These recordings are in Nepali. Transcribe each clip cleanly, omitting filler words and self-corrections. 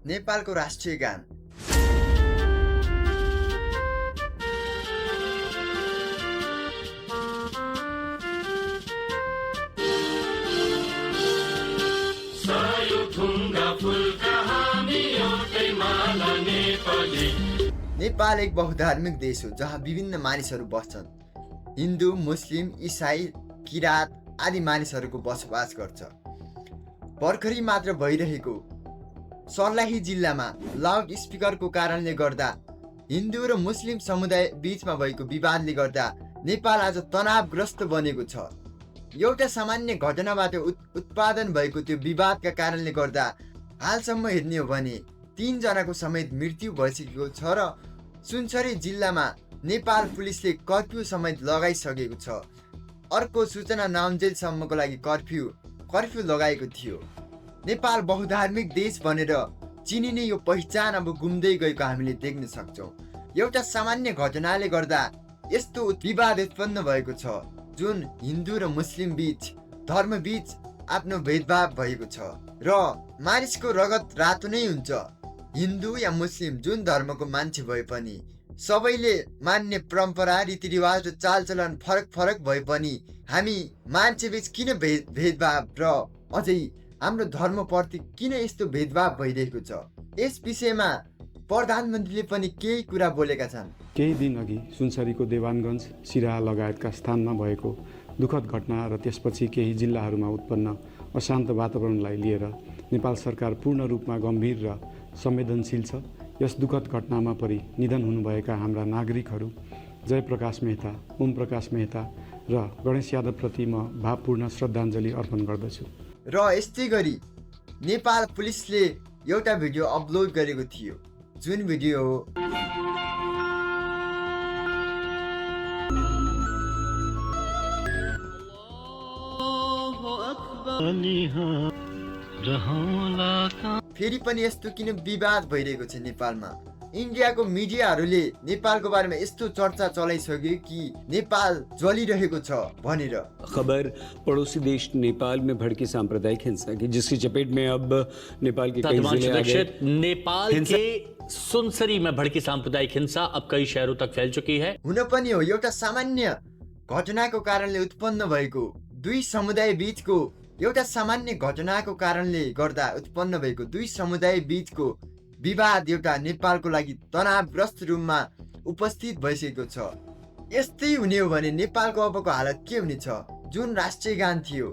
नेपालको राष्ट्रिय गान। नेपाल एक बहुधार्मिक देश हो जहाँ विभिन्न मानिसहरू बस्छन्। हिन्दू, मुस्लिम, इसाई, किरात आदि मानिसहरूको बसोबास गर्छ। भर्खरै मात्र भइरहेको सर्लाही जिल्लामा लाउड स्पिकरको कारणले गर्दा हिन्दू र मुस्लिम समुदाय बीचमा भएको विवादले गर्दा नेपाल आज तनावग्रस्त बनेको छ। एउटा सामान्य घटनाबाट उत्पादन भएको त्यो विवादका कारणले गर्दा हालसम्म हेर्ने हो भने 3 जनाको समेत मृत्यु भइसकेको छ र सुनसरी जिल्लामा नेपाल पुलिसले कर्फ्यू समेत लगाइसकेको छ। अर्को सूचना नआउन्जेलसम्मको लागि कर्फ्यू लगाएको थियो। नेपाल बहुधार्मिक देश भनेर चिनिने यो पहिचान अब गुम्दै गएको हामीले देख्न सक्छौँ। एउटा सामान्य घटनाले गर्दा यस्तो विवाद उत्पन्न भएको छ जुन हिन्दू र मुस्लिम बीच धर्म बीच आफ्नो भेदभाव भएको छ र मानिसको रगत रातो नै हुन्छ। हिन्दू या मुस्लिम जुन धर्मको मान्छे भए पनि सबैले मान्ने परम्परा, रीतिरिवाज र चालचलन फरक भए पनि हामी मान्छे बीच किन भेदभाव र अझै हाम्रो धर्मप्रति किन यस्तो भेदभाव भइरहेको छ, यस विषयमा प्रधानमन्त्रीले पनि केही कुरा बोलेका छन्। केही दिन अघि सुनसरीको देवानगञ्ज, सिराहा लगायतका स्थानमा भएको दुःखद घटना र त्यसपछि केही जिल्लाहरूमा उत्पन्न अशान्त वातावरणलाई लिएर नेपाल सरकार पूर्ण रूपमा गम्भीर र संवेदनशील छ। यस दुःखद घटनामा परि निधन हुनुभएका हाम्रा नागरिकहरू जयप्रकाश मेहता, ओम प्रकाश मेहता र गणेश यादवप्रति म भावपूर्ण श्रद्धाञ्जली अर्पण गर्दछु। र यस्तै गरी नेपाल पुलिसले एउटा भिडियो अपलोड गरेको थियो, जुन भिडियो हो फेरि पनि यस्तो किन विवाद भइरहेको छ नेपालमा। इन्डियाको मिडियाहरूले नेपालको बारेमा यस्तो चर्चा चलाइसक्यो कि नेपाल जलिरहेको छ भनेर। खबर पड़ोसी देश नेपाल में भड़की सांप्रदायिक हिंसा की, जिसकी चपेट में अब नेपाल के कई जिले आ गए। नेपाल के सुनसरी में भड़की सांप्रदायिक हिंसा अब कई शहरों तक फैल चुकी है। हुन पनि हो, एउटा सामान्य घटनाको कारणले उत्पन्न भएको दुई समुदाय बीचको एउटा सामान्य घटनाको कारणले गर्दा उत्पन्न भएको दुई समुदाय बीचको विवाद एउटा नेपालको लागि तनावग्रस्त रूपमा उपस्थित भइसकेको छ। यस्तै हुने हो भने नेपालको अबको हालत के हुनेछ, जुन राष्ट्रिय गान थियो।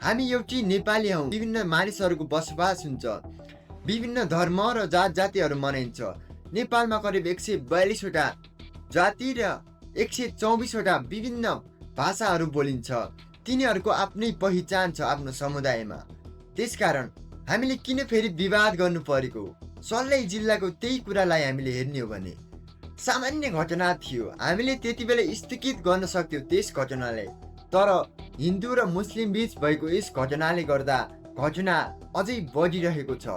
हामी एउटै नेपाली हौँ। विभिन्न मानिसहरूको बसोबास हुन्छ, विभिन्न धर्म र जातिहरू मनाइन्छ। नेपालमा करिब 142 वटा जाति र 124 वटा विभिन्न भाषाहरू बोलिन्छ। तिनीहरूको आफ्नै पहिचान छ आफ्नो समुदायमा। त्यसकारण हामीले किन फेरि विवाद गर्नु परेको? सर्लाही जिल्लाको त्यही कुरालाई हामीले हेर्ने हो भने सामान्य घटना थियो, हामीले त्यति बेला स्थगित गर्न सक्थ्यौँ त्यस घटनालाई। तर हिन्दू र मुस्लिम बीच भएको यस घटनाले गर्दा घटना अझै बढिरहेको छ।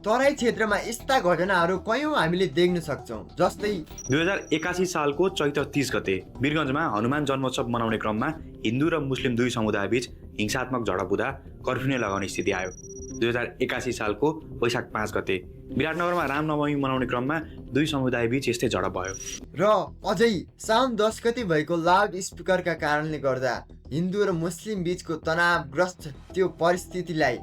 तराई क्षेत्रमा यस्ता घटनाहरू कयौं हामीले देख्न सक्छौं। जस्तै 2081 सालको चैत्र 30 गते वीरगञ्जमा हनुमान जन्मोत्सव मनाउने क्रममा हिन्दू र मुस्लिम दुई समुदाय बीच हिंसात्मक झडप हुँदा कर्फ्यू नै लगाउने स्थिति आयो। 2081 सालको वैशाख 5 गते विराटनगरमा रामनवमी मनाउने क्रममा दुई समुदाय बीच यस्तै झडप भयो। र अझै साउन 10 गते भएको लाउड स्पिकरका कारणले गर्दा हिन्दू र मुस्लिम बीचको तनावग्रस्त त्यो परिस्थितिलाई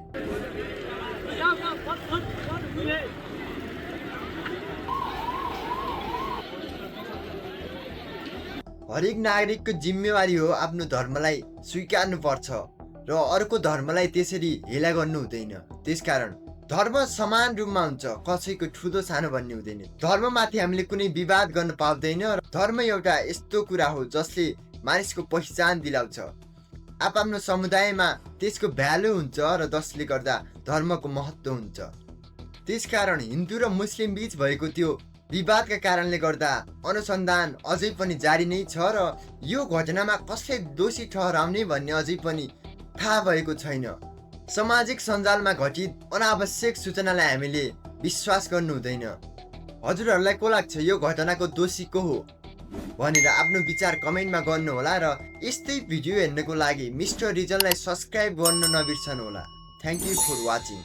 हरेक नागरिकको जिम्मेवारी हो आफ्नो धर्मलाई स्वीकार्नु पर्छ र अर्को धर्मलाई त्यसरी हेला गर्नु हुँदैन। त्यसकारण धर्म समान रूपमा हुन्छ, कसैको ठुलो सानो भन्ने हुँदैन। धर्ममाथि हामीले कुनै विवाद गर्न पाउँदैन। धर्म एउटा यस्तो कुरा हो जसले मानिसको पहिचान दिलाउँछ। आफ्नो समुदायमा त्यसको भ्यालु हुन्छ र जसले गर्दा धर्मको महत्त्व हुन्छ। त्यसकारण हिन्दू र मुस्लिम बीच भएको त्यो विवादका कारणले गर्दा अनुसन्धान अझै पनि जारी नै छ र यो घटनामा कसलाई दोषी ठहराउने भन्ने अझै पनि थाहा भएको छैन। सामाजिक सञ्जालमा घटित अनावश्यक सूचनालाई हामीले विश्वास गर्नु हुँदैन। हजुरहरूलाई को लाग्छ यो घटनाको दोषी को हो? भनेर आफ्नो विचार कमेन्टमा गर्नुहोला र यस्तै भिडियो हेर्नको लागि मिस्टर रिजनलाई सब्स्क्राइब गर्न नबिर्सनुहोला। Thank you for watching.